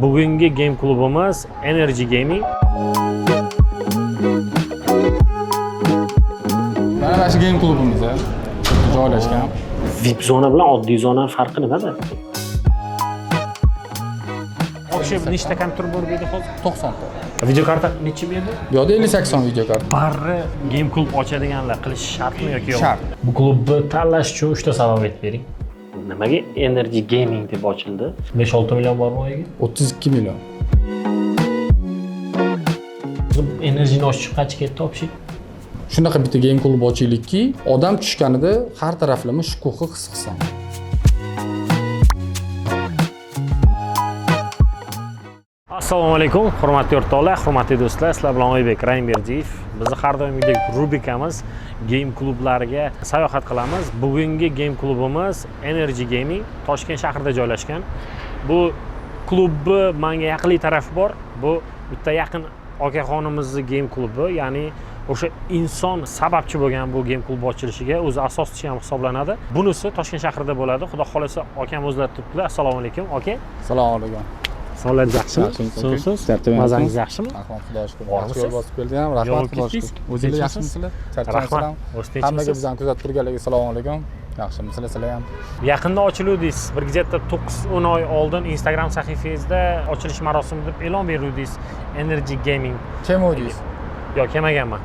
Bugungi game klubimiz Energy Gaming. Mana shu game klubimiz joylashgan. VIP zona bilan oddiy zona farqi nimada? O'sha nechta kompyuter bor edi hozir? 90 ta. Videokarta necha edi? Bu yerda 50-80 videokarta. Barri game klub ochadiganlar qilish shartmi yoki yo'q? Shart. Bu klubni tanlash uchun 3 ta sabab aytib bering. Nimaga Energy Gaming deb ochildi? 5-6 million bormi oyiga? 32 million. Enerjini ochib chiqqach ketdi opshik. Shunaqa bitta game klub ochaylikki, odam tushganida har taraflama shukuhi his qilsin. Assalomu alaykum, hurmatli o'rtoqlar, hurmatli do'stlar. Sizlar bilan Oybek Raimberdiyev. Bizni har doimgidek rubrikamiz game klublariga sayohat qilamiz. Bugungi game klubimiz Energy Gaming, Toshkent shahrida joylashgan. Bu klubni menga yaqinli tarafi bor. Bu bitta yaqin okaxonimizning game klubi, ya'ni o'sha inson sababchi bo'lgan bu game klub ochilishiga o'zi asoschi ham hisoblanadi. Bunisi Toshkent shahrida bo'ladi. Xudo xolasa akam o'zlari turibdilar. Assalomu alaykum, aka. Assalomu alaykum. Savolaringiz yaxshimi? So'zsiz. Mazangiz yaxshimi? Rahmat, Xudoga shukr. Yo'l bosib keldim. Rahmat, Xudoga shukr. O'zingiz yaxshimisizlar? Rahmat. Hammaga bizdan kuzatib turganlarga assalomu alaykum. Yaxshimisizlar, sizlar ham? Yaqinda ochiluvdingiz. Bir gazeta 9-10 oy oldin Instagram sahifangizda ochilish marosimi deb e'lon beruvdingiz. Energy Gaming. Kim o'dingiz? Yo'q, kelmaganman.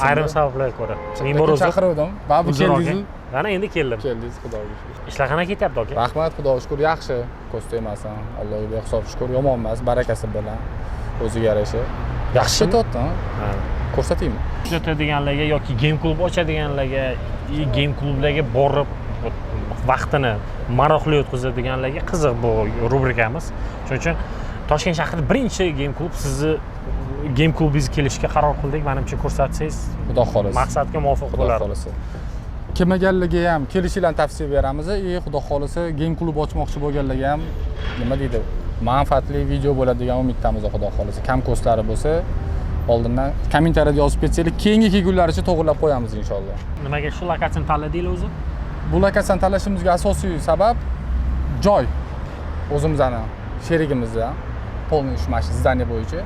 Ayrim sabablarga ko'ra. Men bor o'zim chaqirdim. Baribir keldingiz. Mana endi keldim. Keldingiz, Xudoga shukr. Ishlar qanaqa ketyapti, aka? Rahmat, Xudoga shukr, yaxshi. Ko'st emasam, Allohga behisob shukr, yomon emas, barakasi bilan o'ziga yarasha. Yaxshi ketyapti, ha? Ko'rsataymi? Kuzatadiganlarga yoki game klub ochadiganlarga, game klublarga borib vaqtini maroqli o'tkazadiganlarga qiziq bu rubrikamiz. Shuning uchun Toshkent shahrida birinchi game klub sizni game klubingizga kelishga qaror qildik. Menimcha ko'rsatsangiz, Xudo xolasa. Maqsadga muvofiq bo'lar. Kelmaganlarga ham kelishinglarni tavsiya beramiz. Xudo xolasa game klub ochmoqchi bo'lganlarga ham nima deydi? Manfaatli video bo'ladi degan umiddamiz, Xudo xolasa. Kam ko'stlari bo'lsa, oldindan kommentariyada yozib ketsanglar, keyingi kunlaricha to'g'rilab qo'yamiz inshaalloh. Nimaga shu lokatsiyani tanladinglar o'zi? Bu lokatsiyani tanlashimizga asosiy sabab joy. O'zimizning sherigimizda polniy ishmash zdaniya bo'yicha.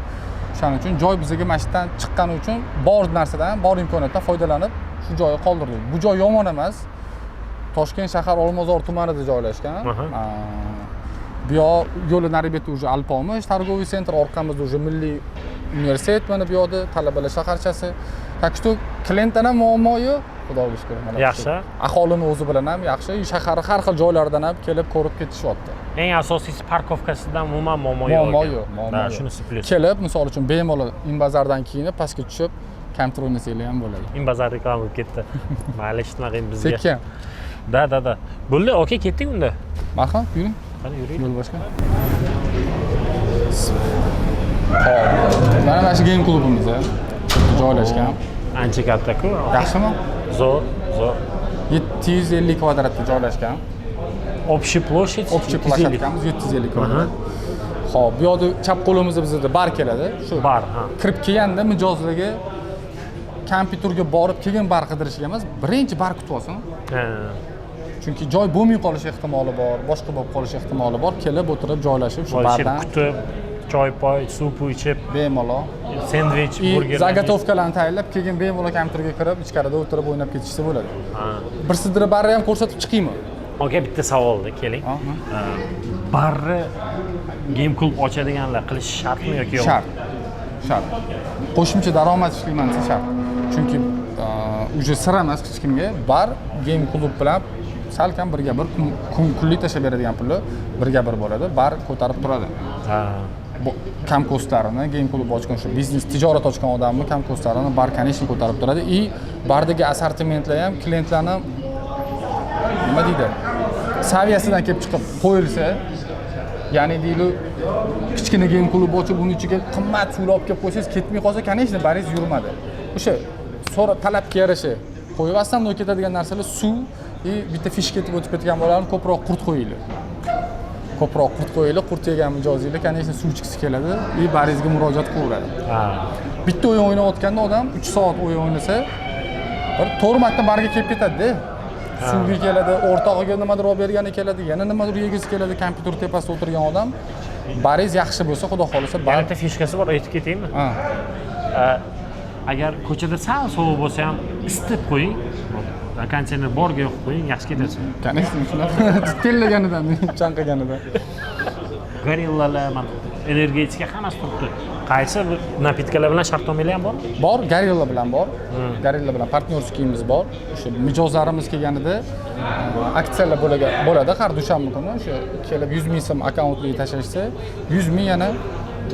Shuning uchun joy bizga mashinadan chiqqani uchun bor narsadan, bor imkoniyatdan foydalanib shu joyga qoldirdik. Bu joy yomon emas. Toshkent shahar Olmazor tumanida joylashgan. Bu yo'li nari betda уже Alpomish торговый sentr, orqamizda уже Milliy universitet mana bu yoqda, talabalar shaharchasi. Так что klientdan ham muammo yo'q. Xudoga shukr. Yaxshi. Aholini o'zi bilan ham yaxshi, shahar har xil joylardan ham kelib ko'rib ketishyapti. Eng asosiysi parkovkasidan umuman muammo yo'q. Muammo yo'q. Ha, shunisi plyus. Kelib, misol uchun bemalol Inbazardan keyin pastga tushib, kompyuter o'ynasanglar ham bo'ladi. Inbazar reklama bo'lib ketdi. Mayli, eshitmag'in bizga. Sekin. Da. Bo'ldi, okey, ketdik unda. Marhamat, yuring. Qani yuring. Yo'l boshqa. Hop. Mana shu game klubimiz joylashgan. Ancha katta-ku. Yaxshimi? Zo'r. 750 kvadratda joylashgan. Общий площадь 750. 750 kvadrat. Xo'p, bu yoqda chap qo'limizda bizda bar keladi. Shu bar, ha. Kirib kelganda mijozlarga kompyuterga borib kelgan bar qidirishga emas, birinchi bar kutib olsin. Ha. Chunki joy bo'lmay qolish ehtimoli bor, boshqa bo'lib qolish ehtimoli bor. Kelib o'tirib joylashib shu bardan kutib, choy-poy, suv ichib, bemalol sendvich, burger, zagotovkalarni tayyorlab, keyin bemalol kompyuterga kirib, ichkarida o'tirib o'ynab ketishsa bo'ladi. Ha. Bir sidra barni ham ko'rsatib chiqaymi? Aka, bitta savolda keling. Barri game klub ochadiganlar qilish shartmi yoki yo'q? Shart. Qo'shimcha daromad ishlayman desa shart. Chunki uje sir emas hech kimga bar game klub bilan salkam birga bir kunlik tashab beradigan puli birga bir bo'ladi. Bar ko'tarib turadi. Ha. Bu kam kostlarini game klub ochgan shu biznes tijorat ochgan odamni kam kostlarini bar конечно ko'tarib turadi. Bardagi assortimentlar ham klientlarni nima deydi? Saviyasidan kelib chiqib qo'yilsa, ya'ni deyli kichkina game klub ochib uni ichiga qimmat suvlar olib kelib qo'ysangiz ketmay qolsa, конечно baringiz yurmadi. O'sha so'ra talabga yarasha qo'yib aslan ketadigan narsalar suv bitta fish ketib o'tib ketgan bolalarni ko'proq qurt qo'yinglar. Qurt yegan mijozinglar, конечно suv ichgisi keladi, baringizga murojaat qilaveradi. Ha. Bitta o'yin o'ynayotganda odam 3 soat o'yin o'ynasa, bir 4 marta barga kelib ketadi-da. Suvga keladi, o'rtog'iga nimadir olib bergani keladi, yana nimadir yegisi keladi, kompyuter tepasida o'tirgan odam baringiz yaxshi bo'lsa, xudo xolisa Bitta fishkasi bor, aytib ketaymi? Ha. Agar ko'chada sal sovuq bo'lsa ham isitib qo'ying. Konditsioner borga yoqib qo'ying, yaxshi ketadi. Конечно, shunaqa tellaganidan, chanqaganidan. Gorillalar, energetika hammasi turibdi. Qaysi napitkalar bilan shartnomalar ham bor? Bor, Gorilla bilan bor. Gorilla bilan partnyorskiyimiz bor. O'sha mijozlarimiz kelganida aksiyalar bo'ladi har dushanba kuni. O'sha kelib 100 ming so'm akkauntga tashlashsa, 100 ming yana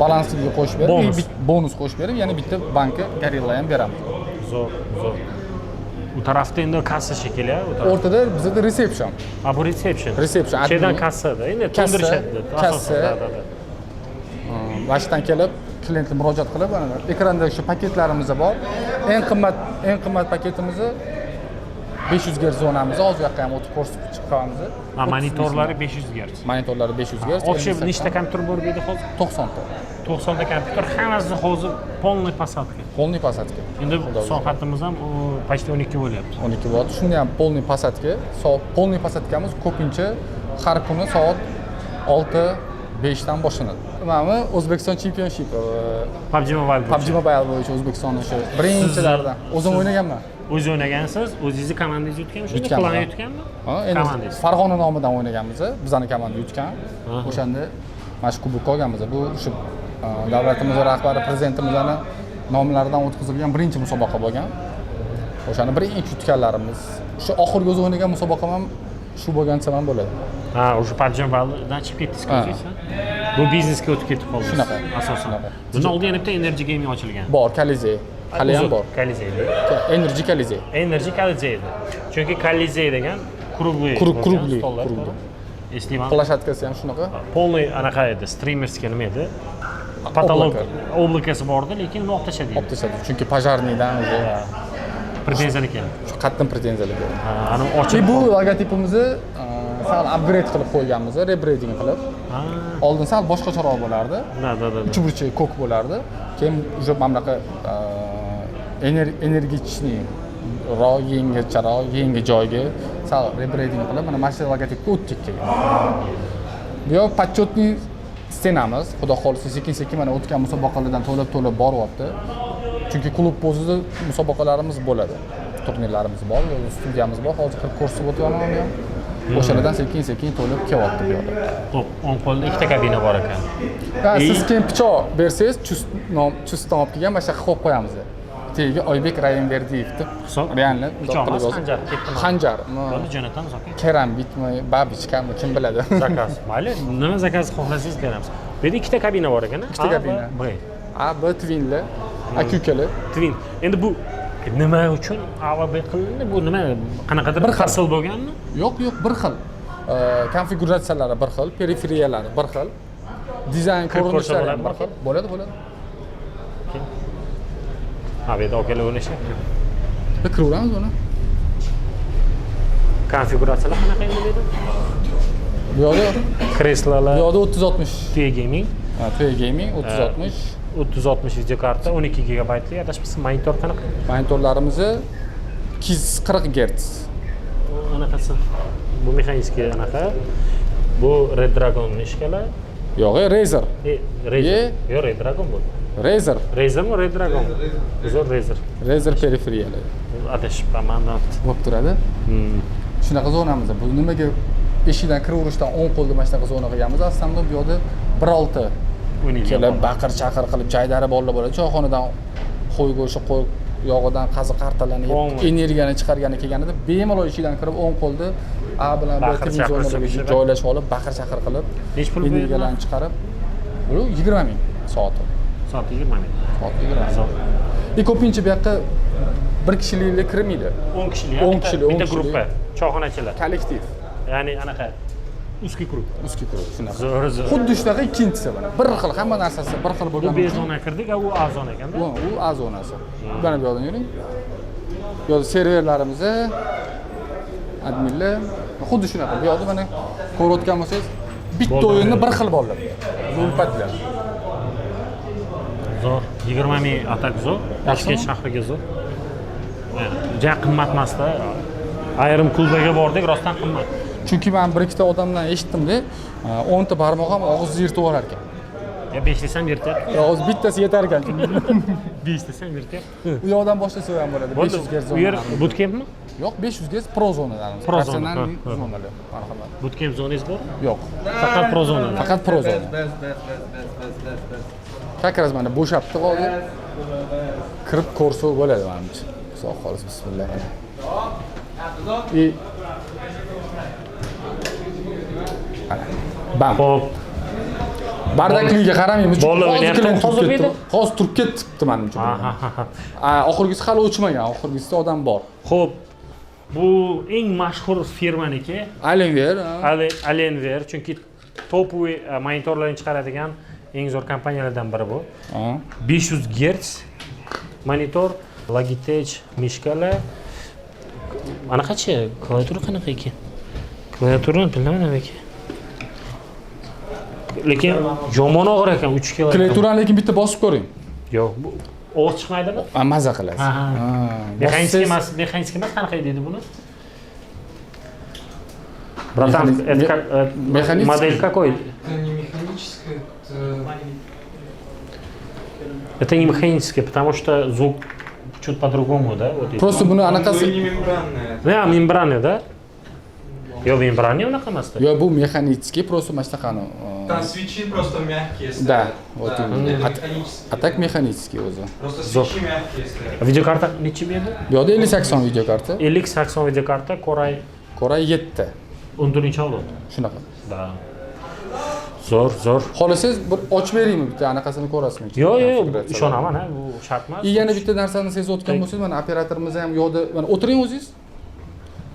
balansiga qo'shib berib, bonus qo'shib berib, yana bitta bankka Gorilla ham beramiz. Zo'r. U tarafda endi kassa shekilli, o'rtada bizda reception. Bu reception. Chedan kassada, endi to'ndirishadi. Kassa. Vashdan kelib, klient murojaat qilib, ekranda o'sha paketlarimiz bor. Eng qimmat paketimiz 500 Hz zonamiz, hozir yoqqa ham o'tib ko'rsatib chiqamiz. Monitorlari 500 Hz. Monitorlari 500 Hz. Общий nechta kompyuter bor edi hozir? 90 ta. 90 ta kompyuter, hammasi hozir полный посадка. Полный посадка. Endi soatimiz ham почти 12 bo'lyapti. 12 bo'lyapti. Shunda ham полный посадка. Полный посадкamiz ko'pincha har kuni soat 6-5 dan boshlanadi. Mana O'zbekiston Championship PUBG Mobile bo'yicha O'zbekistonning shu birinchilaridan. O'zim o'ynaganman. O'z o'ynagansiz, o'zingizni komandangiz yutganmi? Shunda plan yutganmi? Ha, endi Farg'ona nomidan o'ynaganmiz. Bizani komanda yutgan. O'shanda mana shu kubok olganmiz. Bu o'sha davlatimiz rahbari, prezidentimizning nomlaridan o'tkazilgan birinchi musobaqa bo'lgan. O'shani birinchi yutganlarimiz. Shu oxirgi o'zi o'ynagan musobaqam ham shu bo'lgan desam ham bo'ladi. Ha, o'sha PUBG Mobiledan chiqib ketdingiz. Bu biznesga o'tib ketib qoldi. Shunaqa. Asosan. Bundan oldin yana bitta Energy Gaming ochilgan. Bor, Kalizey. Hali ham bor. Kalizey. Energy Kalizey. Energy Kalizey. Chunki Kalizey degan kruglый. Eslayman. Plashatkasi ham shunaqa. Полный anaqa edi, streamerskiy nima edi? Patolog oblakasi bordi, lekin uni olib tashladi. Olib tashladi. Chunki pojarniydan o'zi pretenziyalik ekan. Shu qattiq pretenziyalik. Ana ochib bu logotipimizni sal upgrade qilib qo'yganmiz, rebranding qilib. Oldin sal boshqacharoq bo'lardi. Uch burchak ko'k bo'lardi. Keyin уже mana bunaqa energetичный yangi joyga sal rebranding qilib, mana shu logotipga o'tdik keyin. Bu yoq почетный stenamiz, xudo xolisa sekin-sekin mana o'tgan musobaqalardan to'lib boryapti. Chunki klub o'zida musobaqalarimiz bo'ladi. Turnirlarimiz bor, studiyamiz bor. Hozir qilib ko'rsatib o'tyapman men. O'shalardan sekin-sekin to'lib kelyapti bu yoqda. Xo'p, o'ng qo'lda ikkita kabina bor ekan. Siz keyin pichoq bersangiz, chustdan olib kelgan mana shu yoqqa qo'yib qo'yamiz. Tagiga Oybek Rayimberdiyev deb realni pichoqmas xanjar ketdimi? Xanjar. Buni jo'natan zoki. Kerambitmi, babichkami, kim biladi. Zakaz. Mayli, nima zakaz xohlasangiz beramiz. Bu yerda ikkita kabina bor ekan. Ikkita kabina. A, B twinli, aka-ukali. Twin. Endi bu nima uchun A va B qilindi? Bu nima? Qanaqadir bir xil bo'lganmi? Yo'q, bir xil. Konfiguratsiyalari bir xil, periferiyalari bir xil. Dizayn ko'rinishlari bir xil. Bo'ladi. Ha, bu yerda okalar o'ynashyapti. Kiraveramiz buni. Konfiguratsiyalar qanaqa endi dedi? Bu yoqda kreslolar. Bu yoqda 3060 Tuya Gaming. Ha, Tuya Gaming 3060. 3060 video karta, 12 GB li adashmasam monitor qanaqa? Monitorlarimiz 240 Hz. Anaqasi. Bu mexaniskiy anaqa. Bu Red Dragon ishkala. Yo'q, Razer. Razer. Yo'q, Red Dragon bu. Razermi, Red Dragon? Uzun Razer periferiyali. Adashibman. Bo'lib turadi. Shunaqa zonamiz. Bu nimaga eshikdan kiraverishdan o'ng qo'lda mana shunaqa zona qilganmiz. Aslida bu yoqda 1.6 kelib baqir-chaqir qilib jaydari bolalar bo'ladi. Choyxonadan qo'y go'shti, qo'y yog'idan qazi-qartalanib energiyani chiqargani kelganida bemalol eshikdan kirib o'ng qo'lda A bilan B zonalarga joylashib olib, baqir-chaqir qilib energiyalarni chiqarib, bu 20 ming soati. Soati 20 ming. Soati 20 ming. Ko'pincha bu yoqqa bir kishiliklar kirmaydi. 10 kishilik. Bitta gruppa, choyxonachilar. Kollektiv. Ya'ni anaqa Узкий kruг shunaqa. Zo'r. Xuddi shunaqa ikkinchisi mana. Bir xil, hamma narsasi bir xil bo'lgan. Bu B zona kirdik, u A zona ekanda. U A zonasi. Mana bu yoqdan yuring. Bu yoqda serverlarimiz, adminlar, xuddi shunaqa. Bu yoqda mana ko'rayotgan bo'lsangiz, bitta o'yinni bir xil bo'ladi. Zulfatlar. Zo'r. 20 ming atak zo'r. Toshkent shahriga zo'r. Juda qimmat emas-da. Ayrim klublarga bordik, rostdan qimmat. Chunki men bir ikkita odamdan eshitdim-da, 10 ta barmoq ham og'izni yirtib olar ekan. Ya 5 desam yirtyapti. Hozir bittasi yetar ekan. 5 desam yirtyapti. U yoqdan boshlasa ham bo'ladi. 500 Hz Bu yer bootcampmi? Yo'q, 500 Hz pro zonadan. Pro zona. Professional zonalar. Marhamat. Bootcamp zonangiz bor? Yo'q. Faqat pro zona. Faqat pro zona. Как раз mana bo'shabdi hozir. Kirib ko'rsa bo'ladi menimcha. Xudo xolis, bismillah. Bam. Xo'p, Bardakligiga qaramaymiz. Bola o'ynayapti. Hozir edi. Hozir turib ketibdi menimcha. Oxirgisi hali o'chmagan. Oxirgisida odam bor. Xo'p. Bu eng mashhur firmaniki. Alienware. Alienware, chunki topoviy monitorlarni chiqaradigan eng zo'r kompaniyalardan biri bu. 500 Hz monitor, Logitech mishkalar. Anaqachi, klaviatura qanaqa ekan? Klaviaturani bilmayman aka. Lekin yomon og'ir ekan 3 kg. Klaviaturani lekin bitta bosib ko'ring. Yo'q, bu ovoz chiqmaydimi? Maza qilasiz. Mexanik emas, qanaqa deydi buni? Братан, это модель какой? Это не механическое, Это не механическое, потому что звук чуть по-другому, да? Вот Просто buni anaqasi. не мембранное. Да, мембраны, да? Yo'q, membrana unaqa emasda. Yo'q, bu mexanический, просто mana shunaqani. Там свечи просто мягкие стоят. Да, вот Да, именно. механические. А так mexanический o'zi. Просто свечи мягкие стоят. Videokarta necha berdi? Bu yoqda 5080 video karta. 5080 videokarta, Core i7. 14-avlod. Shunaqa. Da. Zo'r. Xohlasangiz bir ochib beraymi bitta anaqasini ko'rasizmi? Yo'q, ishonaman, ha, bu shart emas. Yana bitta narsani sezayotgan bo'lsangiz, mana operatorimiz ham yo'qda, mana o'tiring o'zingiz.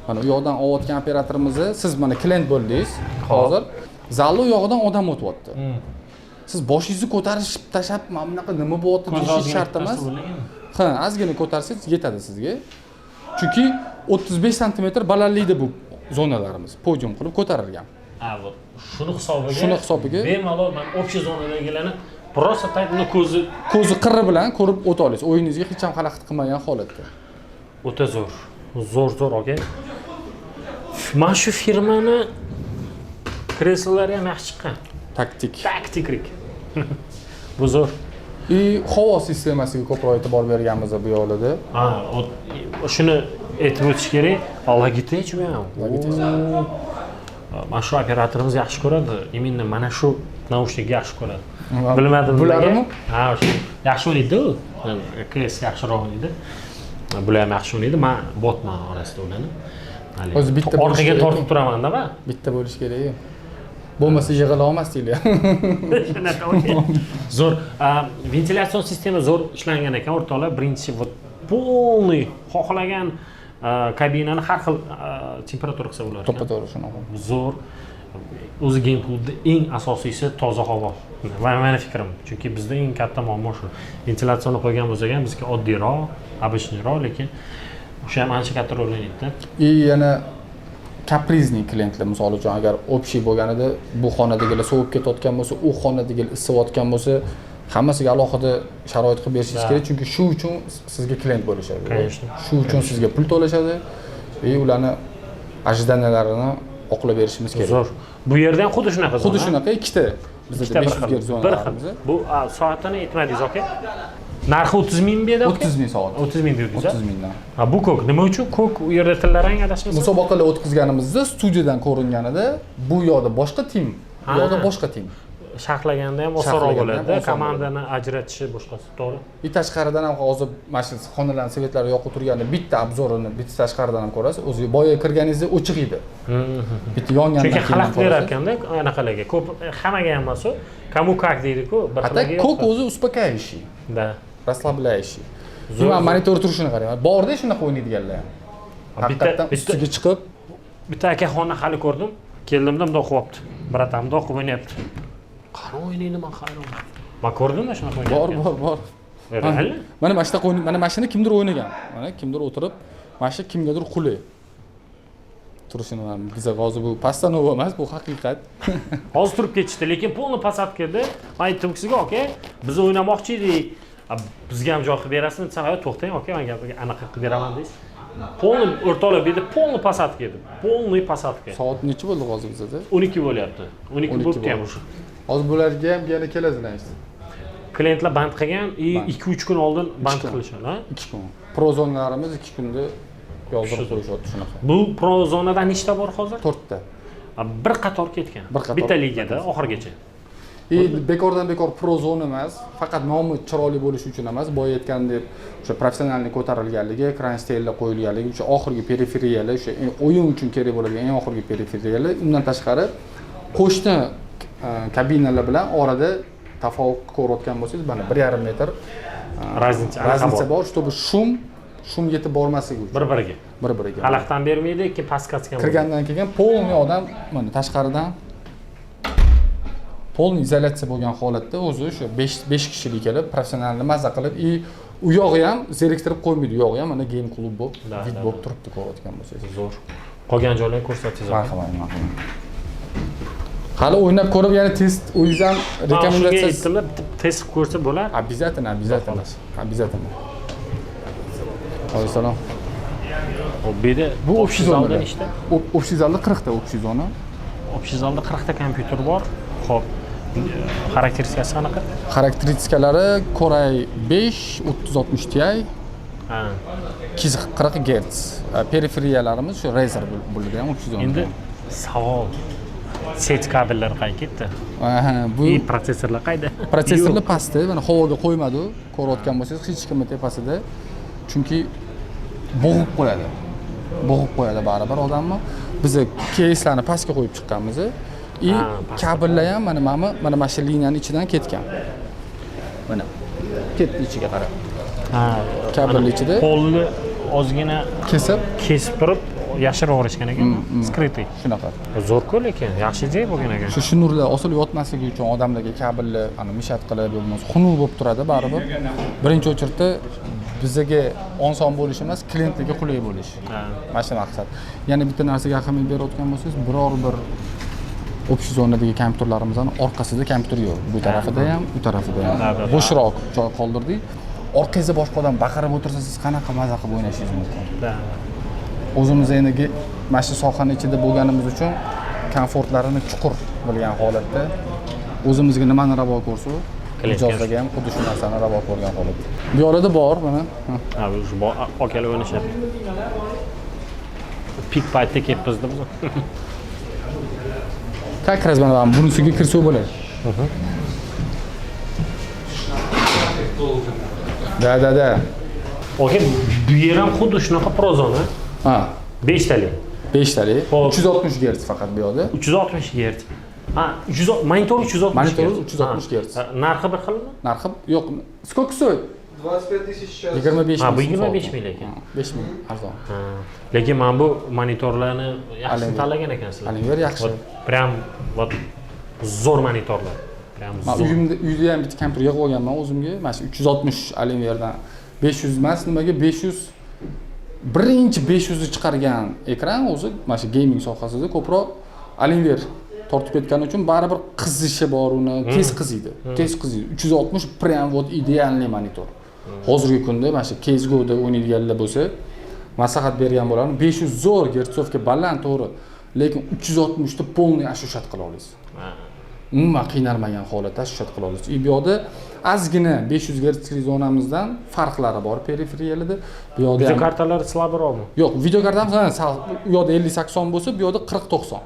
Mana u yoqdan olayotgan operatorimizni siz mana klient bo'ldingiz. Hozir zalni u yog'idan odam o'tyapti. Siz boshingizni ko'tarishib tashab, mana bunaqa nima bo'lyapti deyish shart emas. Ha, ozgina ko'tarsangiz yetadi sizga. Chunki 35 sm balandlikda bu zonalarimiz podium qilib ko'tarilgan. Ha, bu shuni hisobiga. Bemalol men общий zonadagilarni просто так uni ko'zi qirri bilan ko'rib o'ta olasiz. O'yiningizga hech ham xalaqit qilmagan holatda. O'ta zo'r. Zo'r, aka. Mana shu firmani kresslari ham yaxshi chiqqan. Taktik. Bu zo'r. Havo sistemasiga ko'proq e'tibor berganmiz bu yo'lida. Ha, shuni aytib o'tish kerak. Logitech bu ham. Mana shu operatorimiz yaxshi ko'radi. Именно mana shu naushnikni yaxshi ko'radi. Bilmadim bularmi? Ha, o'sha yaxshi o'ynaydi u. KS yaxshiroq o'ynaydi. Bular ham yaxshi o'ynaydi. Men botman orasida ularni. O'zi bitta orqaga tortib turaman-da men. Bitta bo'lish kerak. Bo'lmasa yig'ila olmasdinglar. Shunaqa o'ynaydi. Zo'r. Ventilyatsiya sistemi zo'r ishlangan ekan o'rtoqlar. Birinchi полный xohlagan kabinani har xil temperatura qilsa bo'lar ekan. To'g'ri shunaqa. Zo'r. O'zi game klubda eng asosiysi toza havo. Va meni fikrim, chunki bizda eng katta muammo shu. Ventilyatsiyani qo'ygan bo'lsak ham bizga oddiyroq, обычныйroq, lekin o'sha ham ancha katta rol o'ynaydi-da. Yana kaprizniy klientlar, misol uchun agar общий bo'lganida bu xonadagilar sovib ketayotgan bo'lsa, u xonadagilar isiyotgan bo'lsa, hammasiga alohida sharoit qilib berishingiz kerak, chunki shu uchun sizga klient bo'lishadi. Shu uchun sizga pul to'lashadi va ularni ajdanalarini oqlab berishimiz kerak. Zo'r. Bu yerda ham xuddi shunaqa. Xuddi shunaqa ikkita. Bizda 500 Hz zonalarimiz. Bu soatini aytmadingiz, aka? Narxi 30 ming berdi, aka? 30 ming soat. 30 ming dedingiz. 30 mingdan. Ha, bu ko'k. Nima uchun ko'k? U yerda tillarang adashmasa? Musobaqalar o'tkazganimizda studiyadan ko'ringanida bu yoqda boshqa tim, bu yoqda boshqa tim. Sharhlaganda ham osonroq bo'ladi, komandani ajratishi boshqasi, to'g'ri? Bitta tashqaridan ham hozir mana shu xonalarning svetlari yoqib turganda bitta obzorini bitta tashqaridan ham ko'rasiz. O'zi boya kirganingizda o'chiq edi. Bitta yongandan keyin xalaqit berar ekanda anaqalarga. Ko'p hammaga ham emas u. Kому как deydi-ku, bir xilga. Ko'k o'zi uspokаивающий. Да. Расслабляющий. Zo'r monitor turishini qarang. Borda shunaqa o'ynaydiganlar ham. Haqiqatan ustiga chiqib bitta akaxonni hali ko'rdim. Keldimda bundoq qilyapti. Bratan bundoq qilib o'ynayapti. Qani o'ynaydi men hayron. Men ko'rdim-da shunaqa o'ynayapti. Bor. Real? Mana mana shunaqa mana mashina kimdir o'ynagan. Mana kimdir o'tirib, mana shu kimgadir quli. Turishini men biza hozir bu постанова emas, bu haqiqat. Hozir turib ketishdi, lekin polni посадкада men aytdim sizga, aka, biz o'ynamoqchi edik. Bizga ham joy qilib berasizmi desam, to'xtang, aka, menga anaqa qilib beraman deysiz. Polni o'rtoqlar bu yerda polni посадка edi. Polniy посадка. Soat necha bo'ldi hozir bizda? 12 bo'lyapti. 12 bo'libdi ham o'sha. Hozir bularga ham yana keladilar. Klientlar band qilgan, 2-3 kun oldin band qilishadi, ha? 2 kun. Prozonlarimiz 2 kunda yozdirib qo'yishyapti shunaqa. Bu prozonadan nechta bor hozir? 4 ta. Bir qator ketgan. Bitta ligada oxirigacha. Bekordan bekor prozona emas, faqat nomi chiroyli bo'lishi uchun emas, boya aytgandek, o'sha professionallik ko'tarilganligi, kranstellar qo'yilganligi, o'sha oxirgi periferiyalar, o'sha o'yin uchun kerak bo'ladigan eng oxirgi periferiyalar, undan tashqari qo'shni kabinalar bilan orada tafovut ko'rayotgan bo'lsangiz, mana 1,5 metr raznica bor, чтобы shum yetib bormasligi uchun. Bir-biriga. Xalaqdan bermaydi, keyin paskatga. Kirgandan keyin polniy odam mana tashqaridan polniy izolyatsiya bo'lgan holatda o'zi o'sha 5 kishilik kelib, professionalni mazza qilib, u yog'i ham zeriktirib qo'ymaydi. U yog'i ham mana game klub bo'lib, vid bo'lib turibdi ko'rayotgan bo'lsangiz. Zo'r. Qolgan joylarni ko'rsatingiz. Marhamat. Hali o'ynab ko'rib, yana test o'yizam rekomendatsiya test qilib ko'rsa bo'lar. Обязательно. Assalom. Bu yerda bu общий zalda nechta? Общий zalda 40 ta общий zona. Общий zalda 40 ta kompyuter bor. Xo'p. Xarakteristikasi qanaqa? Xarakteristikalari Core i5 3060 Ti. Ha. 240 Hz. Periferiyalarimiz shu Razer bo'lgan общий zona. Endi savol. Set kabellari qayerga ketdi? Bu protsessorlar qayda? Protsessorlar pastda, mana havoga qo'ymadi. Ko'rayotgan bo'lsangiz, hech kimning tepasida. Chunki bo'g'ib qo'yadi baribir odamni. Biz keyslarni pastga qo'yib chiqqanmiz. Kabellar ham mana shu liniyaning ichidan ketgan. Mana ketdi ichiga qarab. Kabel ichida Polni ozgina kesib turib yashirib yuborishgan ekan. Skrytый. Shunaqa. Zo'r-ku lekin, yaxshi joy bo'lgan ekan. Shu nurlar osilib yotmasligi uchun odamlarga kabelni mishat qilib bo'lmasa xunuk bo'lib turadi baribir. Birinchi o'chirda bizga oson bo'lish emas, klientlarga qulay bo'lish. Mana shu maqsad. Yana bitta narsaga ahamiyat berayotgan bo'lsangiz, biror bir общий zonadagi kompyuterlarimizning orqasida kompyuter yo'q. Bu tarafida ham, u tarafida ham. Bo'shroq joy qoldirdik. Orqangizda boshqa odam baqirib o'tirsa, siz qanaqa maza qilib o'ynashingiz mumkin? O'zimiz endi mana shu sohaning ichida bo'lganimiz uchun komfortlarini chuqur bilgan holatda o'zimizga nimani ravo ko'rsa, mijozlarga ham xuddi shu narsani ravo ko'rgan holatda. Bu yo'lda bor mana. Ha, shu okalar o'ynashyapti. Pik paytda kelibmizda biz. Как раз mana bunisiga kirsa bo'ladi. Da. Oke, bu yer ham xuddi shunaqa prozona. Ha, 5 talik. 5 talik. 360 Hz faqat bu yerda. 360 Hz. Ha, monitor 360 Hz. Monitor 360 Hz. Narxi bir xilmi? Narxi yo'q. Сколько стоит? 25 тысяч сейчас. 25 Ha, bu 25 ming ekan. 5 ming arzon. Ha. Lekin men bu monitorlarni yaxshi tanlagan ekansizlar. Alienware yaxshi. Prям вот zo'r monitorlar. Prям zo'r. Uyda ham bitta kompyuter yig'ib olganman o'zimga. Mana shu 360 Alienwaredan 500 emas, nimaga 500 birinchi 500 ni chiqargan ekran o'zi mana shu gaming sohasida ko'proq Alienware tortib ketgani uchun baribir qizishi bor uni, tez qiziydi. 360 prям вот idealniy monitor. Hozirgi kunda mana shu CS:GO'da o'ynaydiganlar bo'lsa, maslahat bergan bo'laman. 500 zo'r gertsovka baland to'g'ri, lekin 360 da polniy ashushat qila olasiz. Umuman qiynalmagan holatda ashushat qila olasiz. Bu yerda ozgina 500 Hz zonamizdan farqlari bor periferiyalarda. Bu yerda video kartalari slabroqmi? Yo'q, video kartamiz u yoqda 50-80 bo'lsa, bu yerda 40-90.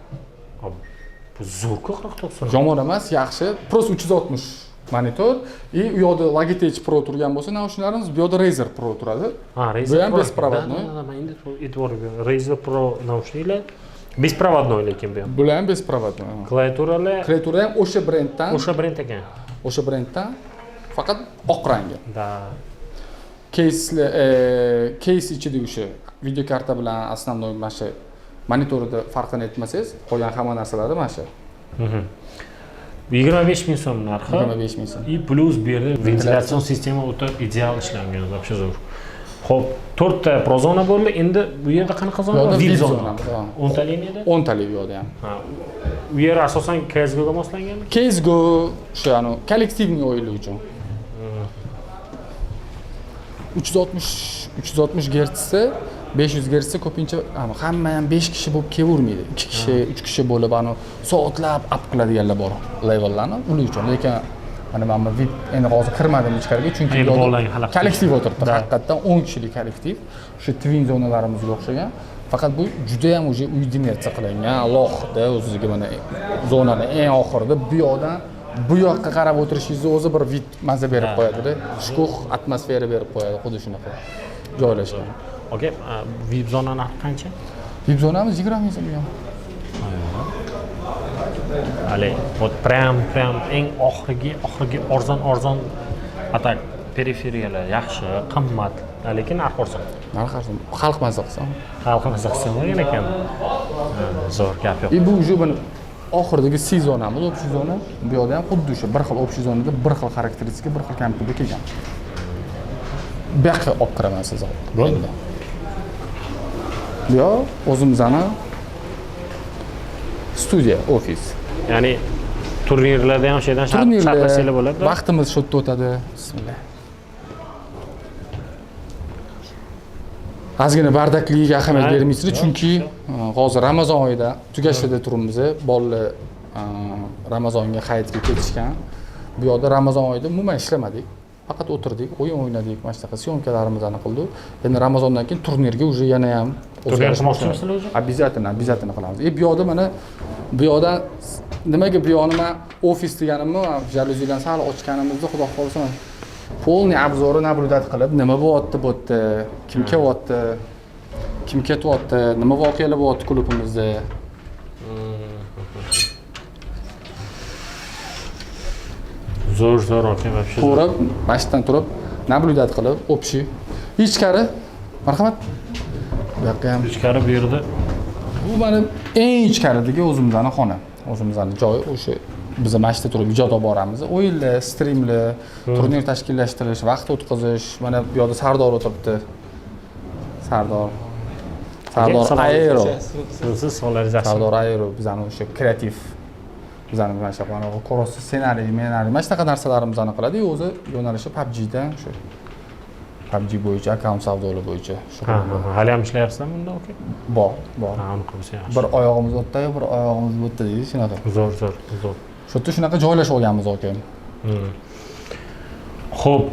Bu zo'r-ku 40-90. Yomon emas, yaxshi. Просто 360 monitor и u yoqda Logitech Pro turgan bo'lsa, naushniklarimiz bu yoqda Razer Pro turadi. Ha, Razer Bu ham беспроводной. Men endi e'tibor beraman. Razer Pro naushniklar беспроводной lekin bu ham. Bular ham беспроводной. Klaviatura ham o'sha brenddan. O'sha brend ekan. O'sha brenddan faqat oq rangi. Da. Case ichida o'sha video karta bilan основной mana shu monitorida farqini aytmasangiz, qolgan hamma narsalari mana shu. 25 ming so'm narxi. 25 ming so'm. И plus bu yerda ventilyatsiya sistema o'ta ideal ishlangan, вообще zo'r. Xo'p, 4 ta prozona bo'ldi. Endi bu yerda qanaqa zona? Vid zona. 10 talik edi? 10 talik bu yerda ham. Ha. Bu yer asosan CS:GO ga moslanganmi? CS:GO shu kollektivniy o'yinlar uchun. 360 Hz 500 Hz'da ko'pincha hamma ham 5 kishi bo'lib kelavermaydi. 2 kishi, 3 kishi bo'lib soatlab up qiladiganlar bor levellarni. Ular uchun. Lekin mana VIP endi hozir kirmadim ichkariga, chunki kollektiv o'tiribdi. Haqiqatdan 10 kishilik kollektiv. O'sha twin zonalarimizga o'xshagan. Faqat bu juda ham o'zi uy dimersiya qilingan, alohida o'ziga mana zonani eng oxirida bu yoqdan bu yoqqa qarab o'tirishingizni o'zi bir vid mazza berib qo'yadi-da. Shukuh atmosfera berib qo'yadi, xuddi shunaqa joylashgan. Okay, VIP zona narxi qancha? VIP zonamiz 20 ming so'm. Hali, prям eng oxirgi arzon atak periferiyalar yaxshi, qimmat, lekin narx arzon. Narx arzon. Xalq mazza qilsa. Xalq mazza qilsa bo'lgan ekan. Zo'r gap yo'q. Bu уже buni oxiridagi C zonamiz, общий zona. Bu yerda ham xuddi o'sha bir xil общий zonada bir xil xarakteristika, bir xil kompyuterga kelgan. Bu yoqqa olib kiraman siz hozir. Bu o'zimizning studiya, ofis. Ya'ni turnirlarda ham o'shadan shartlasanglar bo'ladi. Vaqtimiz shu yerda o'tadi. Bismillah. Ozgina bardakligiga ahamiyat bermaysizlar, chunki hozir Ramazon oyida tugashida turibmiz. Bolalar Ramazonga hayitga ketishgan. Bu yerda Ramazon oyida umuman ishlamadik. Faqat o'tirdik, o'yin o'ynadik, mana shunaqa syomkalarimizni qildik. Endi Ramazondan keyin turnirga уже yana ham o'zgarishmoqchimisiz o'zi? Обязательно qilamiz. Bu yerda mana bu yerda nimaga bu yoqni men ofis deganimni, jaluzilarni sal ochganimizda xudo xolasa полный обзорni naблюдать qilib, nima bo'lyapti bu yerda, kim kelyapti, kim ketyapti, nima voqealar bo'lyapti klubimizda. Zo'r aka вообще. Ko'rib, mashqdan turib, naблюдать qilib, общий. Ichkari, marhamat. Bu yoqqa ham ichkari bu yerda. Bu mana eng ichkaridagi o'zimizning xona, o'zimizning joy, o'sha biz mashqda turib ijod olib boramiz. O'yinlar, streamlar, turnir tashkillashtirish, vaqt o'tkazish. Mana bu yerda Sardor o'tiribdi. Sardor Aero. Siz solarizatsiya. Sardor Aero bizning o'sha kreativ bizning mana shu ko'rosi ssenariy, mana shunaqa narsalarimizni qiladi. O'zi yo'nalishi PUBGdan shu PUBG bo'yicha, akkaunt savdolar bo'yicha shug'ullanadi. Hali ham ishlayapsizmi bunda, aka? Bor. Aniq bo'lsa yaxshi. Bir oyog'imiz o'tda, bir oyog'imiz bu yerda deydi, shunaqa. Zo'r. Shu yerda shunaqa joylashib olganmiz, aka. Xo'p.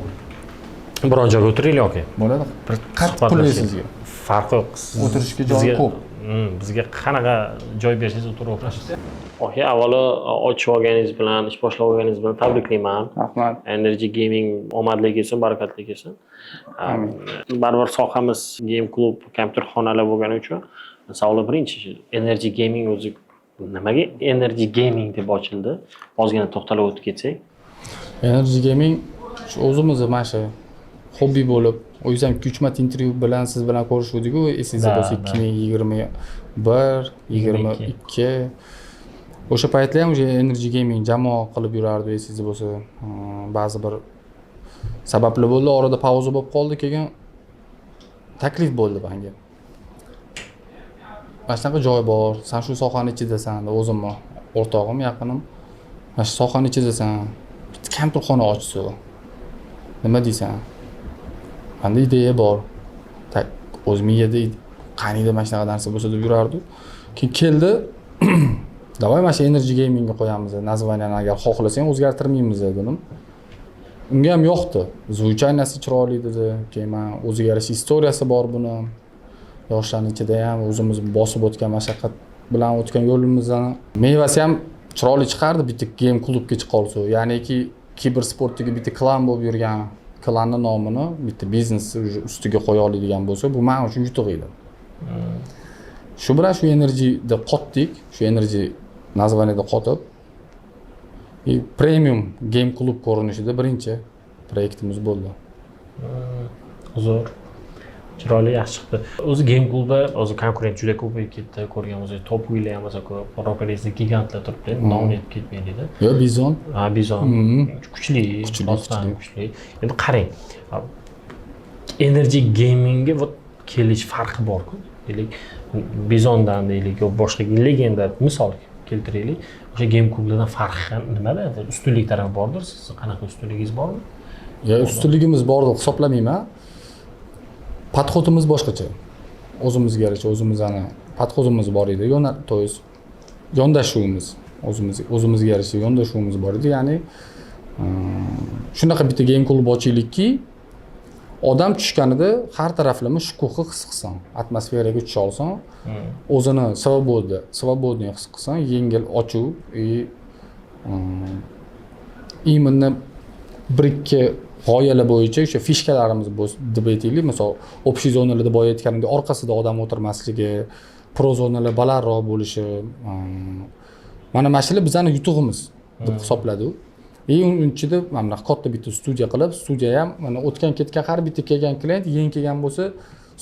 Biron joyga o'tiraylik, aka. Bo'ladi. Bir qattiq pul sizga. Farqi yo'q. O'tirishga joy ko'p. Bizga qanaqa joy bersangiz o'tiraverasiz. Aka, avvalo ochib olganingiz bilan, ish boshlab olganingiz bilan tabriklayman. Rahmat. Energy Gaming omadli kelsin, barakatli kelsin. Baribir sohamiz game klub, kompyuterxonalar bo'lgani uchun savol birinchi Energy Gaming o'zi nimaga Energy Gaming deb ochildi? Ozgina to'xtalib o'tib ketsak. Energy Gaming shu o'zimizning mana shu hobbi bo'lib, o'zi ham 2-3 marta intervyu bilan siz bilan ko'rishdik-ku, esingizda bo'lsa 2021, 22. O'sha paytlar ham o'sha Energy Gaming jamoa qilib yurardi, esingizda bo'lsa. Ba'zi bir sabablar bo'ldi, orada pauza bo'lib qoldi, keyin taklif bo'ldi menga. Mana shunaqa joy bor, sen shu sohani ichidasan, o'zimmi, o'rtog'im, yaqinim. Mana shu sohani ichidasan, bitta kompyuterxona ochsa. Nima deysan? Qanday ideya bor? O'z miyada qaniydi mana shunaqa narsa bo'lsa deb yurardi. Keyin keldi. Davay mana shu Energy Gamingga qo'yamiz. Nazvaniyani agar xohlasang o'zgartirmaymiz dedim. Unga ham yoqdi. Звучанияsi chiroyli dedi. Keyin men o'ziga yarasha istoriyasi bor buni. Yoshlarning ichida ham o'zimiz bosib o'tgan mashaqqat bilan o'tgan yo'limizdan mevasi ham chiroyli chiqardi bitta game klubga chiqa olsa. Ya'niki kibersportdagi bitta klan bo'lib yurgan klanning nomini bitta biznes ustiga qo'ya oladigan bo'lsa, bu men uchun yutuq edi. Shu bilan shu Energy'da qotdik, shu Energy nazvaniyada qotib, premium game klub ko'rinishida birinchi proyektimiz bo'ldi. Zo'r. Chiroyli yaxshi chiqdi. O'zi game klubda o'zi konkurent juda ko'payib ketdi. Ko'rgan o'zi top o'yinlar ham o'zi ko'p. Rockalizda gigantlar turibdi. Nom etib ketmaydi. Yo, Bizon. Bizon. Kuchli. Endi qarang. Energy Gamingga kelish farqi bor-ku. Deylik, Bizondan deylik, yo boshqa legenda misol keltiraylik. O'sha game klublardan farqi nimada? Ustunlik tarafi bordir. Siz qanaqa ustunligingiz bormi? Ya, ustunligimiz bor deb hisoblamayman. Podxodimiz boshqacha. o'zimizga yarasha o'zimizni podxozimiz bor edi. To есть yondashuvimiz o'zimizga yarasha yondashuvimiz bor edi. Ya'ni shunaqa bitta game klub ochaylikki, odam tushganida har taraflama shukuhi his qilsin, atmosferaga tusha olsin, o'zini svobodniy his qilsin, yengil, ochuv именно bir ikki g'oyalar bo'yicha o'sha fishkalarimiz deb aytaylik. Misol, общий zonalarda boya aytganimdek orqasida odam o'tirmasligi, pro zonalar balandroq bo'lishi, mana shular bizning yutug'imiz deb hisobladi u. Uning ichida mana katta bitta studiya qilib, studiya ham mana o'tgan ketgan har bitta kelgan klient yangi kelgan bo'lsa,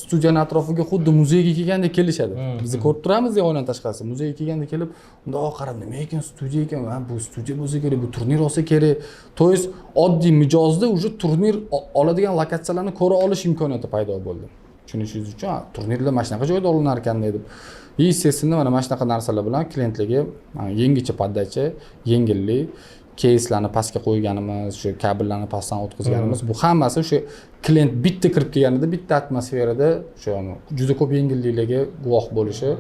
studiyani atrofiga xuddi muzeyga kelgandek kelishadi. Biz ko'rib turamiz oynadan tashqarisi. Muzeyga kelganda kelib, bundoq qarab, nima ekan studiya ekan, bu studiya bo'lsa kerak, bu turnir olsa kerak. To есть oddiy mijozda уже turnir oladigan lokatsiyalarni ko'ra olish imkoniyati paydo bo'ldi. Tushunishingiz uchun turnirlar mana shunaqa joyda olinar ekan dedim. Естественно, mana shunaqa narsalar bilan klientlarga yangicha poddacha, yengillik, keyslarni pastga qo'yganimiz, shu kabellarni pastdan o'tkazganimiz, bu hammasi o'sha klient bitta kirib kelganida bitta atmosferada shu juda ko'p yengilliklarga guvoh bo'lishi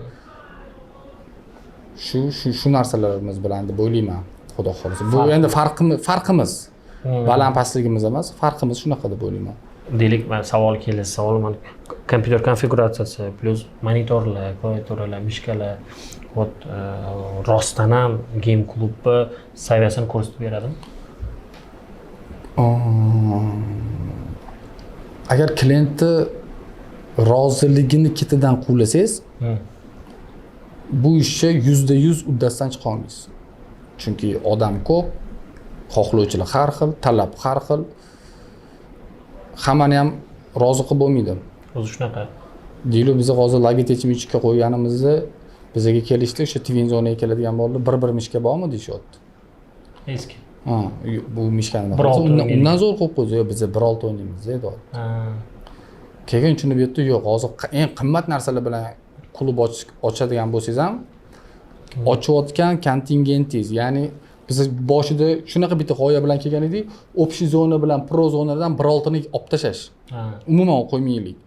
shu narsalarimiz bilan deb o'ylayman, xudo xolisa. Bu endi farqimiz. Baland pastligimiz emas, farqimiz shunaqa deb o'ylayman. Deylik, men savol keladi. Savolim kompyuter konfiguratsiyasi plus monitorlar, klaviaturalar, mishkalar rostdan ham game klubi saviyasini ko'rsatib beradimi? Agar klientni roziligini ketidan quvlasangiz, bu ishga 100% uddasidan chiqa olmaysiz. Chunki odam ko'p, xohlovchilar har xil, talab har xil. Hammani ham rozi qilib bo'lmaydi. O'zi shunaqa. Deylik, biz hozir logotechnikka qo'yganimizda bizga kelishdi, o'sha twin zonaga keladigan bo'ldi. Bir mishka bormi deyishyapti. Eski. Bu mishkani undan zo'r qo'yib qo'ydi. Yo, biz bir olti o'ynaymiz dedi. Keyin tushunib yetdi, yo'q, hozir eng qimmat narsalar bilan klub ochadigan bo'lsangiz ham ochayotgan kontingentingiz, ya'ni biz boshida shunaqa bitta g'oya bilan kelgan edik, общий zona bilan pro zonadan bir oltini olib tashlash. Umuman qo'ymaylik.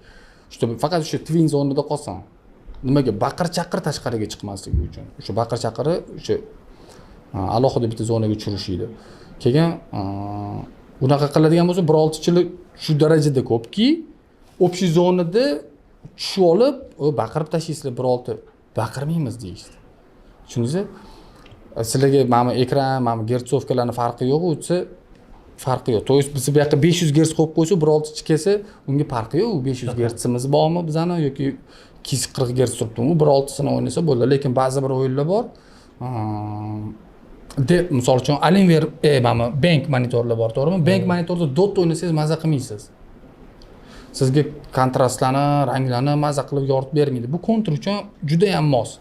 Faqat o'sha twin zonada qolsin. Nimaga baqir-chaqir tashqariga chiqmasligi uchun. O'sha baqir-chaqiri o'sha alohida bitta zonaga tushirish edi. Keyin unaqa qiladigan bo'lsa, bir oltichilik shu darajada ko'pki, общий zonada tushib olib, baqirib tashlaysizlar bir olti. Baqirmaymiz deyishdi. Tushundingizmi? Sizlarga mana ekran, mana gertsovkalarni farqi yo'q, o'tsa farqi yo'q. To есть biz bu yoqqa 500 Hz qo'yib qo'ysa, 1.6 kelsa, unga farqi yo'q. 500 Hzimiz bormi bizani yoki 240 Hz turibdimi? 1.6sini o'ynasa bo'ldi. Lekin ba'zi bir o'yinlar bor. Misol uchun Alienware, mana Bank monitorlar bor, to'g'rimi? Bank monitorda dot o'ynasangiz maza qilmaysiz. Sizga kontrastlarni, ranglarni maza qilib yoritib bermaydi. Bu kontur uchun juda ham mos.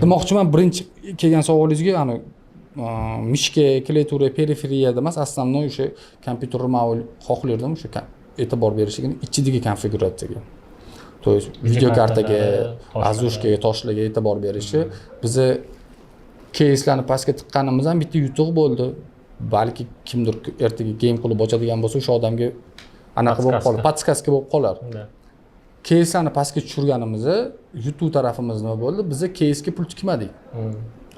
Demoqchiman, birinchi kelgan savolingizga, ana mishka, klaviatura, periferiyada emas, основной o'sha kompyuterni men xohlardim o'sha e'tibor berishligini ichidagi konfiguratsiyaga. To есть video kartaga, azushkaga, toshlarga e'tibor berishi. Bizni keyslarni pastga tiqqanimiz ham bitta yutuq bo'ldi. Balki kimdir ertaga game klub ochadigan bo'lsa, o'sha odamga anaqa bo'lib qolar, podskaska bo'lib qolar. Keyslarni pastga tushirganimizda yutuq tarafimiz nima bo'ldi? Biz keysga pul tikmadik.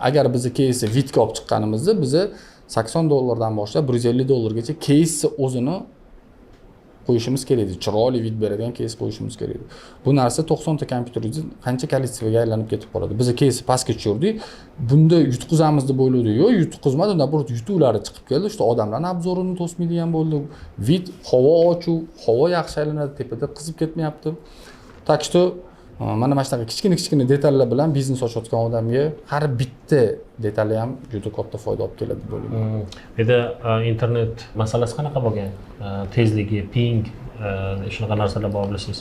Agar biz keysni vitga olib chiqqanimizda biz $80 boshlab $150 keysni o'zini qo'yishimiz kerak edi. Chiroyli vit beradigan keys qo'yishimiz kerak edi. Bu narsa 90 ta kompyuteringizning qancha kolleksiyaga aylanib ketib qoladi. Biz keysni pastga tushirdik. Bunda yutqizamiz deb o'yladik. Yo'q, yutqizmadi. Unda bir yutuqlari chiqib keldi. O'sha odamlarning obzorini to'smaydigan bo'ldi. Vit, havo ochuv, havo yaxshi aylanadi, tepada qizib ketmayapti. Так что mana shunaqa kichkina detallar bilan biznes ochayotgan odamga har bitta detali ham juda katta foyda olib keladi deb o'ylayman. Endi internet masalasi qanaqa bo'lgan? Tezligi, ping, shunaqa narsalar bor bilasiz.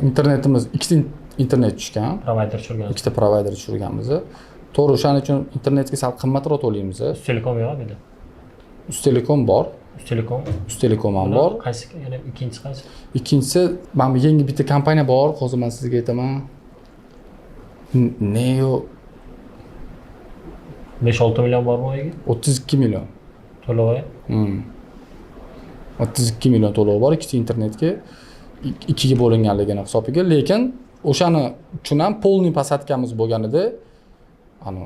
Internetimiz ikkita internet tushgan. Provider tushirgan. Ikkita provider tushirganmiz. To'g'ri, o'shaning uchun internetga sal qimmatroq to'laymiz. Uztelekom yo'q edi. Uztelekom bor. Uztelekom ham bor. Qaysi? Yana ikkinchisi qaysi? Ikkinchisi, mana yangi bitta kompaniya bor, hozir men sizga aytaman. Neo 5-6 million bormi o'yiga? 32 million. To'lovi? 32 million to'lovi bor ikkita internetga. Ikkiga bo'linganligini hisobiga, lekin o'shani uchun ham polniy posadkamiz bo'lganida ani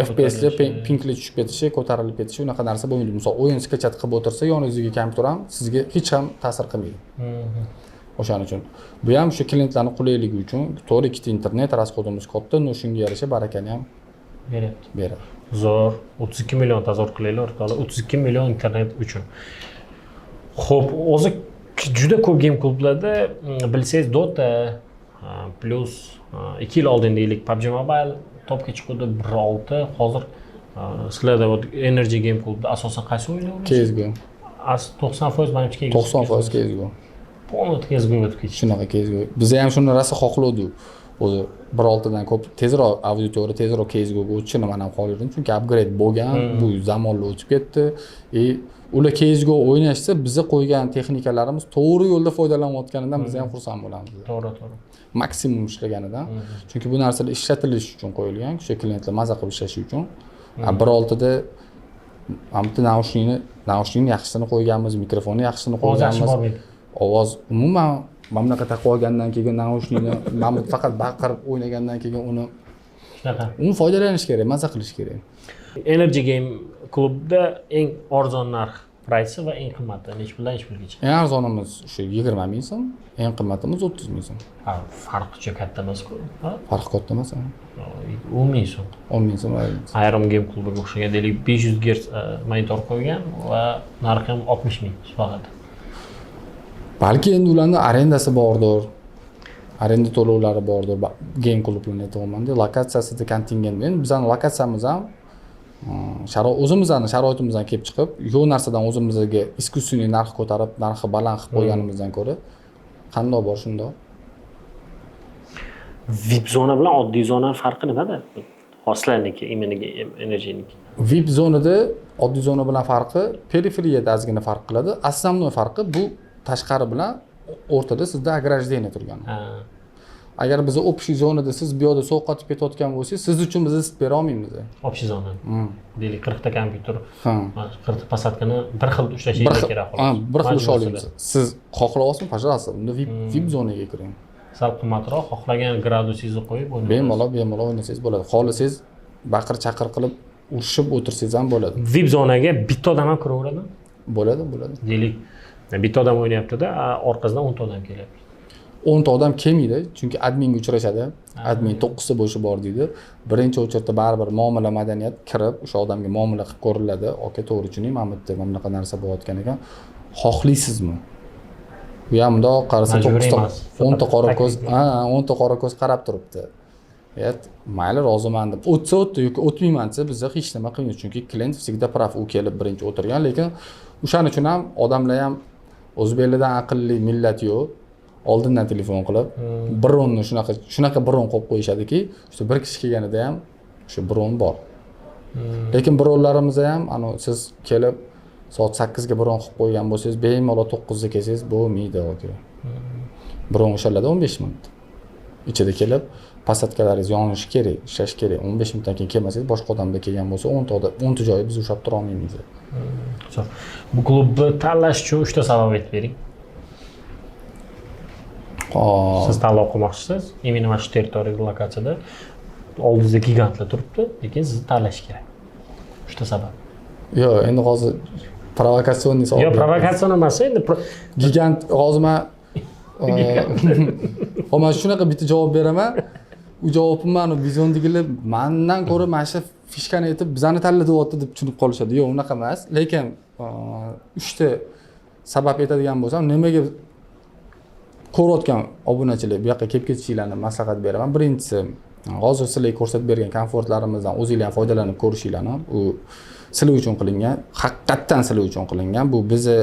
FPS'ga pinkli tushib ketishi, ko'tarilib ketishi unaqa narsa bo'lmaydi. Misol o'yin sketchat qilib o'tirsa, yoningizga kompyuter ham sizga hech ham ta'sir qilmaydi. O'shaning uchun bu ham o'sha klientlarning qulayligi uchun to'g'ri ikkita internet rasxodimiz katta, no shunga yarasha barakani ham beradi. Zo'r, 32 million tasavvur qilaylik o'rtoqlar, 32 million internet uchun. Xo'p, o'zi juda ko'p game klublarda bilsangiz Dota plus 2 yil oldin deylik PUBG Mobile topga chiqdi 1.6, hozir sizlarda Energy Game Clubda asosan qaysi o'yinlar o'ynaysiz? CS:GO. 90% menimcha CS:GO. 90% CS:GO. Polni CS:GO o'tib ketdi. Shunaqa CS:GO. Biz ham shuni rosa xohlovdik. O'zi 1.6dan ko'p tezroq auditoriya tezroq CS:GOga o'tishini men ham xohlardim, chunki upgrade bo'lgan, bu zamonla o'tib ketdi. Ular CS:GO o'ynashsa, biza qo'ygan texnikalarimiz to'g'ri yo'lda foydalanayotganidan biz ham xursand bo'lamiz. To'g'ri. Maksimum ishlaganidan. Chunki bu narsalar ishlatilish uchun qo'yilgan, o'sha klientlar maza qilib ishlashi uchun. 1.6da hamda naushnikni yaxshisini qo'yganmiz, mikrofonni yaxshisini qo'yganmiz. Ovoz umuman mana bunaqa taqib olgandan keyin naushnikni mana faqat baqirib o'ynagandan keyin uni foydalanish kerak, maza qilish kerak. Energy Game Clubda eng arzon narx praysi va eng qimmati nech puldan nech pulgacha? Eng arzonimiz o'sha 20 ming so'm, eng qimmatimiz 30 ming so'm. Ha, farqi juda katta emas-ku. Farq katta emas. 10 ming so'm. 10 ming so'm. Ayrim Game Clubga o'xshagan deylik 500 Hz monitor qo'ygan va narxi ham 60 ming faqat. Balki endi ularning arendasi bordir. Arenda to'lovlari bordir. Game klublarni aytayapman-da, lokatsiyasida kontingent. Endi bizning lokatsiyamiz ham o'zimizning sharoitimizdan kelib chiqib, yo'q narsadan o'zimizga iskusiy narx ko'tarib, narxi baland qilib qo'yganimizdan ko'ra qandoq bor shundoq. VIP zona bilan oddiy zona farqi nimada? Hostlarniki, enerjiniki. VIP zonada oddiy zona bilan farqi periferiyada ozgina farq qiladi. Основной farqi bu tashqari bilan o'rtada sizda ограждение turgan. Agar biz общий zonada siz bu yerda sovqotib ketayotgan bo'lsangiz, siz uchun biz isitib bera olmaymiz. Общий zona. Deylik 40 ta kompyuter, 40 ta posadkani bir xil ushlashingiz kerak xolos. Bir xil usha olamiz. Siz xohlayapsizmi, пожалуйста, unda VIP zonaga kiring. Sal qimmatroq, xohlagan gradusingizni qo'yib o'ynaysiz. Bemalol o'ynasangiz bo'ladi. Xohlasangiz baqir-chaqir qilib urishib o'tirsangiz ham bo'ladi. VIP zonaga bitta odam ham kiraveradimi? Bo'ladi. Deylik, bitta odam o'ynayapti-da, orqasidan 10 ta odam kelyapti. 10 ta odam kelmaydi, chunki adminga uchrashadi. Admin 9 ta bo'lishi bor deydi. Birinchi o'chirda baribir muomala madaniyat kirib, o'sha odamga muomala qilib ko'riladi. Aka, to'g'ri tushuning, mana bu yerda mana bunaqa narsa bo'layotgan ekan. Xohlaysizmi? Bu ham bundoq qarasa 9 ta 10 ta qora ko'z, 10 ta qora ko'z qarab turibdi. Mayli, roziman deb. O'tsa yoki o'tmayman desa biz hech nima qilmaymiz, chunki klient всегда прав, u kelib birinchi o'tirgan, lekin o'shaning uchun ham odamlar ham o'zbeklardan aqlli millat yo'q. Oldindan telefon qilib, bronni shunaqa bron qo'yib qo'yishadiki, o'sha bir kishi kelganida ham o'sha bron bor. Lekin bronlarimizda ham siz kelib soat 8 ga bron qilib qo'ygan bo'lsangiz, bemalol 9 ga kelsangiz bo'lmaydi aka. Bron o'shalarda 15 minut. Ichida kelib, posadkalaringiz yonishi kerak, ishlash kerak. 15 minutdan keyin kelmasangiz, boshqa odamda kelgan bo'lsa 10 ta joyi biz ushlab tura olmaymiz. Bu klubni tanlash uchun 3 ta sabab aytib bering. Siz tanlov qilmoqchisiz, именно mana shu territoriya lokatsiyada oldingizda gigantlar turibdi, lekin sizni tanlash kerak. 3 ta sabab. Yo'q, endi hozir provokatsion savol. Yo'q, provokatsion emas, endi gigant hozir men shunaqa bitta javob beraman. U javobim mana viziondagilar mendan ko'ra mana shu fishkani aytib bizani tanlayapti deb tushunib qolishadi. Yo'q, unaqa emas. Lekin 3 ta sabab aytadigan bo'lsam, nimaga ko'rayotgan obunachilar bu yoqqa kelib ketishinglarni maslahat beraman. Birinchisi, hozir sizlarga ko'rsatib bergan komfortlarimizdan o'zinglar ham foydalanib ko'rishinglarni. U sizlar uchun qilingan, haqiqatan sizlar uchun qilingan. Bu bizni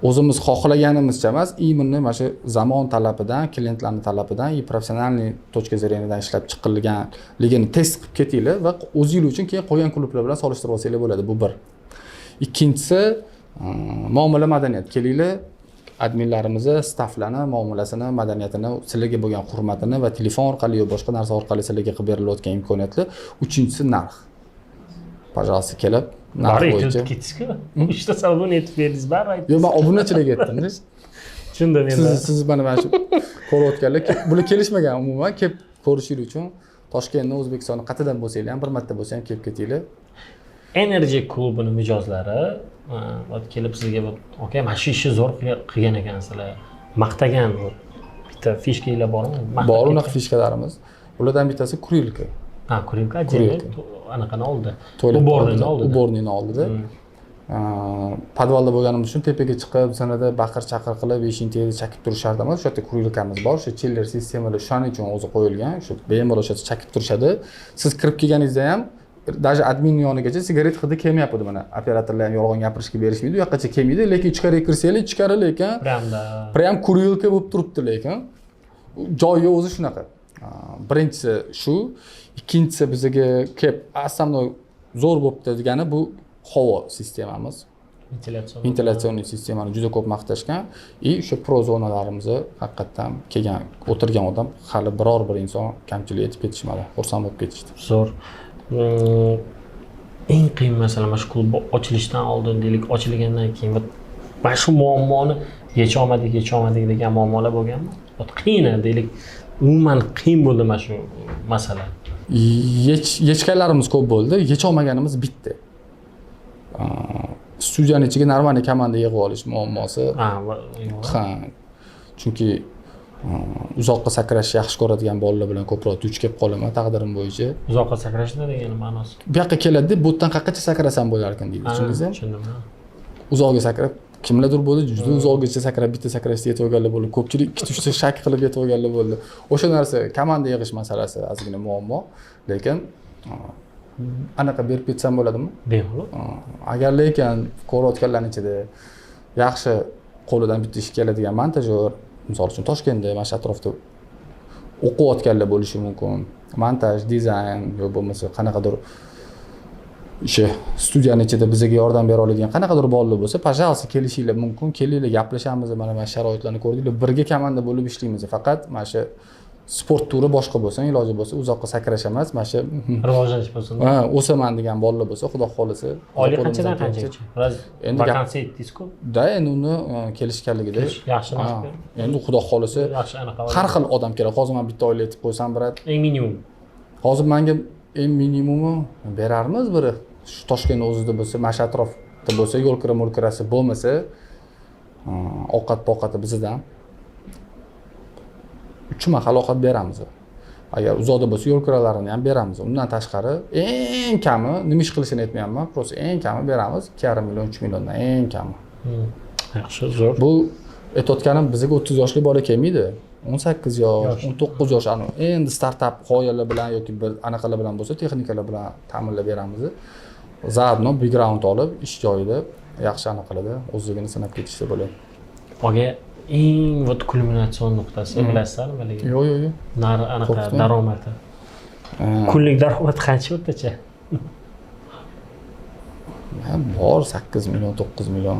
o'zimiz xohlaganimizcha emas, именно mana shu zamon talabidan, klientlarning talabidan, professionalniy точка зрениyadan ishlab chiqilganligini test qilib ketinglar va o'zingiz uchun keyin qolgan klublar bilan solishtirib olsanglar bo'ladi. Bu bir. Ikkinchisi, muomala madaniyat. Kelinglar, adminlarimizni, stafflarni muomalasini, madaniyatini, sizlarga bo'lgan hurmatini va telefon orqali yoki boshqa narsa orqali sizlarga qilib berilayotgan imkoniyatlar. Uchinchisi narx. Пожалуйста, kelib narx bo'yicha ketishku. 3 ta sababni aytib berdingiz, baribir aytdingiz. Yo'q, men obunachilarga aytdim. tushundim endi. Siz mana shu ko'rayotganlar bular kelishmagan umuman, kelib ko'rishinglar uchun Toshkentdan O'zbekistonga qatidan bo'lsanglar ham bir marta bo'lsa ham kelib ketinglar. Energy klubini mijozlari kelib sizga aka mana shu ishni zo'r qilgan ekansizlar, maqtagan bitta fishkalar bormi? Bor unaqa fishkalarimiz. Ulardan bittasi kurilka. Ha, kurilka anaqani oldi. Ubornini oldida. Ubornini oldida. Podvalda bo'lganimiz uchun tepaga chiqib, sanada baqir-chaqir qilib, beshintiga chakib turishardi emas. O'sha yerda kurilkamiz bor. O'sha chiller sistemalar shuning uchun o'zi qo'yilgan. Shu bemalol o'sha chakib turishadi. Siz kirib kelganingizda ham даже admin yonigacha sigaret hidi kelmayapti mana. Operatorlar ham yolg'on gapirishga berishmaydi, u yoqqacha kelmaydi, lekin ichkariga kirsanglar, ichkari lekin prям kurilka bo'lib turibdi lekin. Joyi o'zi shunaqa. Birinchisi shu, ikkinchisi bizga kelib основной zo'r bo'libdi degani bu havo sistemamiz. Ventilyatsiyon sistemani juda ko'p maqtashgan. O'sha pro zonalarimizni haqiqatan kelgan, o'tirgan odam hali biror bir inson kamchilik etib ketishmadi. Xursand bo'lib ketishdi. Zo'r. Eng qiyin masala mana shu klub ochilishdan oldin deylik, ochilgandan keyin mana shu muammoni yecha olmadik degan muammolar bo'lganmi? Qiyin deylik. Umuman qiyin bo'ldi mana shu masala. Yechganlarimiz ko'p bo'ldi, yecha olmaganimiz bitta. Studiyaning ichiga normal komanda yig'ib olish muammosi. Ha. Chunki uzoqqa sakrashni yaxshi ko'radigan bolalar bilan ko'proq duch kelib qolaman taqdirim bo'yicha. Uzoqqa sakrashni degani ma'nosi. Bu yoqqa keladi, bu yerdan qayergacha sakrasam bo'lar ekan deydi. Tushundingizmi? Tushundim. Uzoqga sakrab, kimlardir bo'ldi, juda uzoqgacha sakrab bitta sakrashga yetib olganlar bo'ldi. Ko'pchilik 2-3 ta shak qilib yetib olganlar bo'ldi. O'sha narsa komanda yig'ish masalasi ozgina muammo, lekin anaqa berib ketsam bo'ladimi? Bemalol. Agar lekin ko'rayotganlarning ichida yaxshi qo'lidan bitta ish keladigan montajyor, misol uchun Toshkentda mana shu atrofda o'qiyotganlar bo'lishi mumkin. Montaj, dizayn yoki bo'lmasa qanaqadir o'sha studiyaning ichida bizga yordam bera oladigan qanaqadir bolalar bo'lsa, пожалуйста, kelishinglar mumkin. Kelinglar, gaplashamiz, mana sharoitlarni ko'rdinglar, birga komanda bo'lib ishlaymiz. Faqat mana shu sport turi boshqa bo'lsa, iloji bo'lsa, uzoqqa sakrash emas, mana shu rivojlanish bo'lsin. Ha, o'saman degan bolalar bo'lsa, xudo xolisa. Oylik qanchadan qanchaga? Biroz vakansiya aytdingiz-ku. Da, endi uni kelishganligida yaxshi narsa. Endi xudo xolisa yaxshi anaqa. Har xil odam kerak. Hozir men bitta oila aytib qo'ysam, birat. Eng minimum. Hozir menga eng minimumi berarmiz biri. Shu Toshkent o'zida bo'lsa, mana shu atrofda bo'lsa, yo'l kira-mulkirasi bo'lmasa, ovqat-poqati bizdan 3 mahal ovqat beramiz. Agar uzoqda bo'lsa, yo'l kiralarini ham beramiz. Undan tashqari eng kami, nima ish qilishini aytmayapman, просто eng kami beramiz 2,5 million, 3 milliondan eng kami. Yaxshi, zo'r. Bu aytayotganim bizga 30 yoshli bola kelmaydi. 18 yosh, 19 yosh anu endi startap g'oyalar bilan yoki bir anaqalar bilan bo'lsa, texnikalar bilan ta'minlab beramiz. Zaadno background olib, ish joyida yaxshi anaqalarda o'zligini sinab ketishsa bo'ladi. Oga eng kulminatsion nuqtasi bilasizlarmi haligi? Yo'q. Nari anaqa daromadi. Kunlik daromad qancha o'rtacha? Bor 8 million, 9 million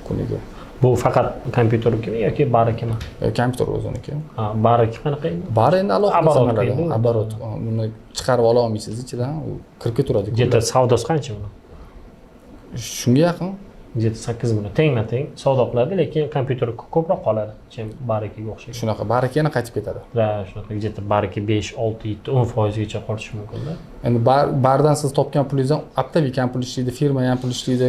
kuniga. Bu faqat kompyuternikimi yoki barikimi? Kompyuter o'ziniki. Ha, bariki qanaqa endi? Bari endi alohida sanaladi. Оборот. Uni chiqarib ola olmaysiz ichidan, u kirib keturadi. Jeta savdosi qancha uni? Shunga yaqin. Jeta 8 million. Tengma-teng savdo qiladi, lekin kompyuter ko'proq qoladi. Chem barikiga o'xshaydi. Shunaqa, bariki yana qaytib ketadi. Da, shunaqa jeta bariki 5, 6, 7, 10% gacha qolishi mumkin-da. Endi bardan siz topgan pulingizdan Aptaviy ham pul ishlaydi, firma ham pul ishlaydi,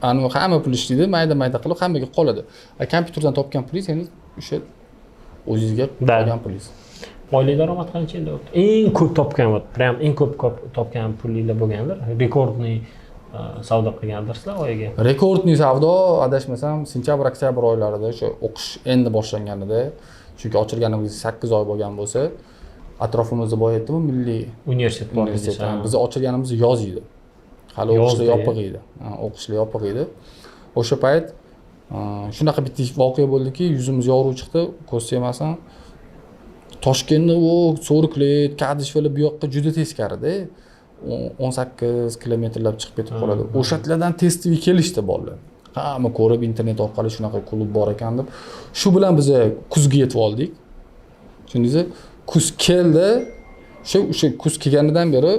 anu hamma pul ishlaydi, mayda-mayda qilib hammaga qoladi. Kompyuterdan topgan pulingiz endi o'sha o'zingizga qolgan pulingiz. Oylik daromad qancha endi? Eng ko'p topgan, prям eng ko'p topgan pulinglar bo'lgandir. Rekordniy savdo qilgandirsizlar oyiga. Rekordniy savdo adashmasam sentyabr-oktyabr oylarida o'sha o'qish endi boshlanganida, chunki ochilganimizga 8 oy bo'lgan bo'lsa, atrofimizda boya aytdim, milliy universitet bor edi. Biz ochilganimiz yoz edi. Hali o'qishlar yopiq edi. O'qishlar yopiq edi. O'sha payt shunaqa bitta voqea bo'ldiki, yuzimiz yorug' chiqdi, ko'z yemasan. Toshkentda so'riklik, Kadishvali bu yoqqa juda teskarida. 18 kilometrlab chiqib ketib qoladi. O'shalardan testga kelishdi bolalar. Hamma ko'rib internet orqali shunaqa klub bor ekan deb. Shu bilan biz kuzga yetib oldik. Tushundingizmi? Kuz keldi. O'sha kuz kelganidan beri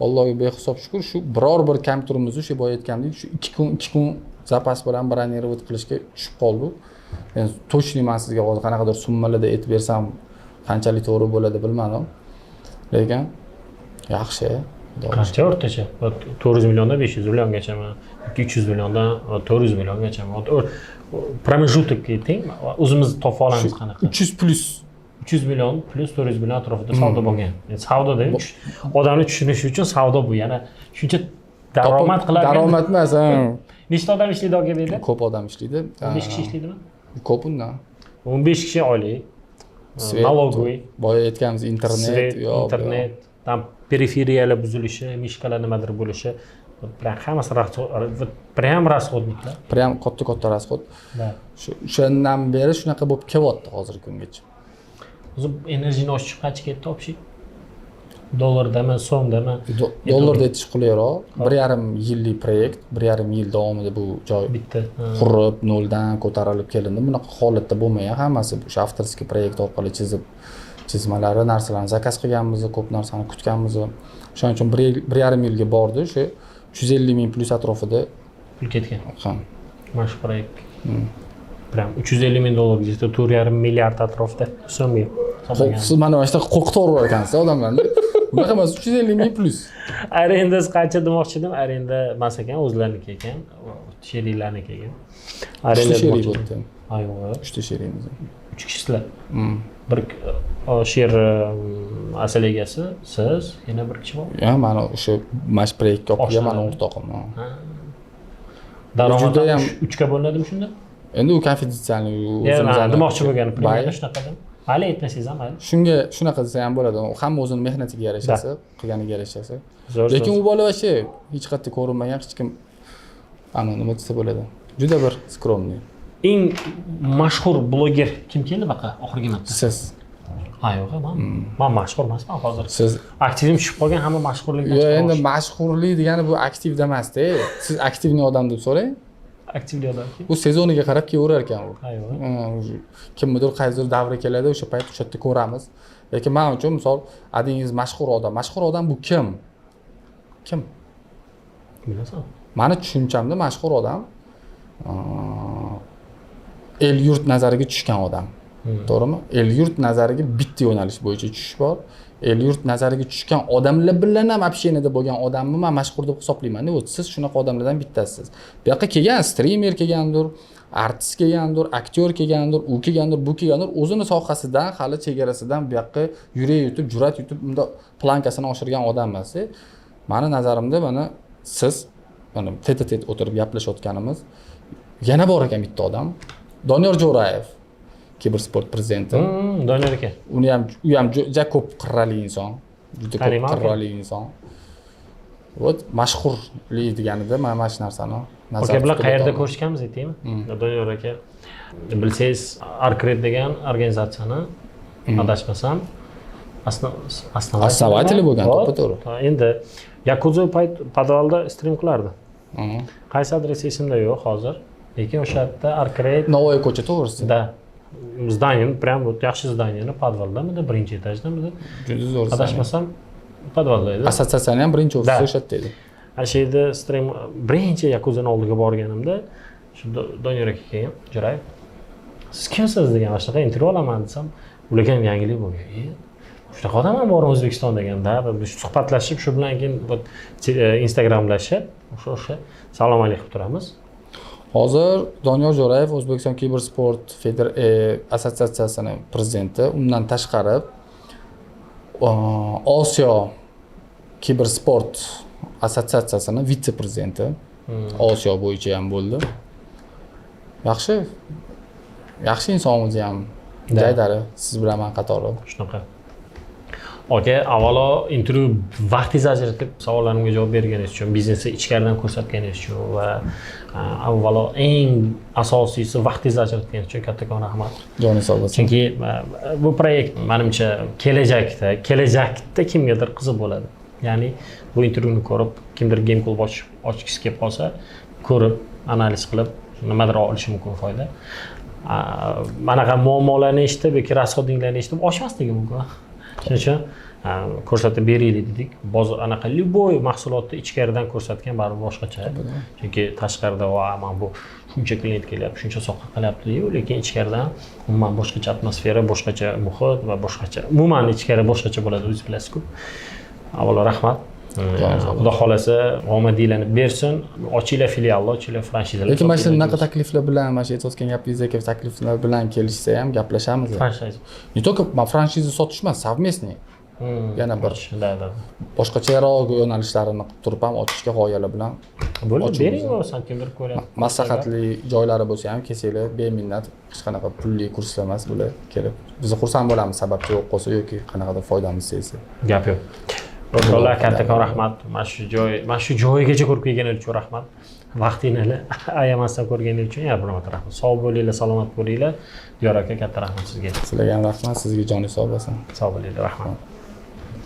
Allohga behisob shukr, shu biror bir kompyuterimizni o'sha boya aytgandek, shu 2 kun zapas bilan bronировать qilishga tushib qoldik. Endi точный men sizga hozir qanaqadir summalarda aytib bersam, qanchalik to'g'ri bo'ladi bilmadim. Lekin yaxshi. Qancha o'rtacha? 400 milliondan 500 milliongacha, 300 milliondan 400 milliongacha. Pромежутокga teng. O'zimiz topib olamiz qanaqa? 300 plus 300 million plus 400 million atrofida savdo bo'lgan. Savdoda odamni tushunishi uchun savdo bu. Yana shuncha daromad qiladi. Daromad emas. Nechta odam ishlaydi aka bu yerda? Ko'p odam ishlaydi. 15 kishi ishlaydimi? Ko'p undan. 15 kishi oylik. Налоговый. Boya aytganimiz internet, internet, tam periferiyalar buzilishi, mishkalar nimadir bo'lishi, bilan hammasi prям расходникlar. Prям katta расход. Da. O'shandan beri shunaqa bo'lib kelyapti hozirgi kungacha. O'zi energiyani oshib qancha ketdi olib? Dollardami, so'mdami? Dollarda aytish qulayroq. 1,5 yillik proyekt, 1,5 yil davomida bu joy bitta qurib, noldan ko'tarilib kelindi. Bunaqa holatda bo'lmagan, hammasi o'sha avtorskiy proyekt orqali chizmalari, narsalarni zakaz qilganmiz, ko'p narsani kutganmiz. O'shaning uchun 1,5 yilga bordi, o'sha 350 ming plus atrofida pul ketgan. Ha. Mana shu proyekt. Prям 350 ming dollarga yetdi, 4,5 milliard atrofida so'mga. Siz mana shu yerda qo'rqitib ekansiz odamlarni. Bunaqa emas, 350 ming plus. Arendasi qancha demoqchi edim? Arenda emas ekan, o'zlariniki ekan, sheriklarniki ekan. Arenda sherik bo'ldi. Ayol. 3 ta sherikmiz. 3 kishilar. Bir sher asl egasi, siz, yana bir kishi bor. Ya, mana o'sha mash proyektga olib kelgan meni o'rtog'im. Daromad ham 3 ga bo'linadimi shunda? Endi u konfidensialniy o'zimizning demoqchi bo'lganim, primyerda shunaqadan. Hali aytmasangiz ham mayli. Shunga shunaqa desa ham bo'ladi. Hamma o'zining mehnatiga yarashasa, qilganiga yarashasa. Lekin u bola вообще hech qayerda ko'rinmagan, hech kim nima desa bo'ladi. Juda bir skromniy. Eng mashhur bloger kim keldi baqa oxirgi marta? Siz. Ha, yo'q, men mashhur emasman hozir. Siz aktivim tushib qolgan, hamma mashhurlikdan chiqib. Yo'q, endi mashhurlik degani bu aktivda emas-da. Siz aktivniy odam deb so'rang. Aktivli odamki. U sezoniga qarab kelaverar ekan u. Ha, yo'q. Kimnidir qaysidir davri keladi, o'sha payt o'sha yerda ko'ramiz. Lekin men uchun misol adingiz mashhur odam. Mashhur odam bu kim? Kim? Bilasan? Meni tushunchamda mashhur odam el yurt nazariga tushgan odam. To'g'rimi? El yurt nazariga bitta yo'nalish bo'yicha tushish bor. El yurt nazariga tushgan odamlar bilan ham общенияda bo'lgan odamni men mashhur deb hisoblayman. Siz shunaqa odamlardan bittasisiz. Bu yoqqa kelgan streamer kelgandir, artist kelgandir, aktyor kelgandir, u kelgandir, bu kelgandir, o'zini sohasidan, hali chegarasidan bu yoqqa yurak yutib, jur'at yutib, unda plankasini oshirgan odam emas. Meni nazarimda mana siz mana tet-a-tet o'tirib gaplashayotganimiz yana bor ekan bitta odam. Doniyor Jo'rayev, Kibersport prezidenti. Doniyor aka. U ham juda ko'p qirrali inson. Juda ko'p qirrali inson. Вот mashhurlik deganida men mana shu narsani nazarda tutib. Aka bilan qayerda ko'rishganmiz aytaymi? Doniyor aka. Bilsangiz, Arcred degan organizatsiyani adashmasam, основатели bo'lgan, to'g'ri. Endi Yakuza podvalda stream qilardi. Qaysi adres esimda yo'q hozir. Lekin o'sha yerda Arcred Novoy ko'cha to'g'risi. Da. Zdaniyaning prям вот yaxshi zdaniyani podvaldamidi, birinchi etajdamidi. Juda zo'r. Adashmasam podvalda edi. Assotsiatsiyaning ham birinchi ofisi o'sha yerda edi. Ana shu yerda stream birinchi Yakuzani oldiga borganimda shu Doniyor aka kelgan, Jo'rayev. Siz kimsiz degan shunaqa intervyu olaman desam, ularga ham yangilik bo'lgan. Shunaqa odam ham bor O'zbekiston deganda, biz suhbatlashib, shu bilan keyin Instagramlashib, o'sha salom alaykum turamiz. Hozir Doniyor Jo'rayev O'zbekiston Kibersport assotsiatsiyasining prezidenti, undan tashqari Osiyo Kibersport assotsiatsiyasining vitse-prezidenti. Osiyo bo'yicha ham bo'ldi. Yaxshi. Yaxshi inson o'zi ham. Jaydari, siz bilan men qatori. Shunaqa. Aka, avvalo intervyu vaqtingizni ajratib savollarimga javob berganingiz uchun, biznesni ichkaridan ko'rsatganingiz uchun va avvalo eng asosiysi vaqtingizni ajratganingiz uchun kattakon rahmat. Joningiz sog' bo'lsin. Chunki bu proyekt menimcha kelajakda kimgadir qiziq bo'ladi. Ya'ni bu intervyuni ko'rib, kimdir game klub ochgisi kelib qolsa, ko'rib, analiz qilib nimadir olishi mumkin foyda. Manaqa muammolarni eshitib yoki rasxodinglarni eshitib oshmasligi mumkin. Shuning uchun ko'rsatib beraylik dedik. Bozor anaqa любой mahsulotni ichkaridan ko'rsatgan baribir boshqacha. Chunki tashqarida mana bu shuncha klient kelyapti, shuncha soha qilyapti-yu, lekin ichkaridan umuman boshqacha atmosfera, boshqacha muhit va boshqacha. Umuman ichkari boshqacha bo'ladi, o'zingiz bilasiz-ku. Avvalo rahmat. Xudo xolasa omadinglarni bersin. Ochinglar filialni, ochinglar franchizalar. Lekin mana shunaqa takliflar bilan, mana shu aytayotgan gapingizga takliflar bilan kelishsa ham gaplashamiz. Franchiza. Не только franchiza sotish emas, совместный. Yana bir boshqacharoq yo'nalishlarini qilib turib ham ochishga g'oyalar bilan bo'lib bering, bo'lsan kimdir ko'radi. Maslahatli joylari bo'lsa ham kelsanglar beminnat, hech qanaqa pulli kurslar emas, bular kelib biz xursand bo'lamiz, sababchi bo'lib qolsa yoki qanaqadir foydamiz tegsa. Gap yo'q. O'rtoqlar, kattakon rahmat. Mana shu joyigacha ko'rib kelganingiz uchun rahmat. Vaqtingizni ayamasdan ko'rganingiz uchun yana bir marta rahmat. Sog' bo'linglar, salomat bo'linglar. Diyor aka, katta rahmat sizga. Sizlarga ham rahmat, sizga joningiz sog' bo'lsin. Sog' bo'linglar, rahmat.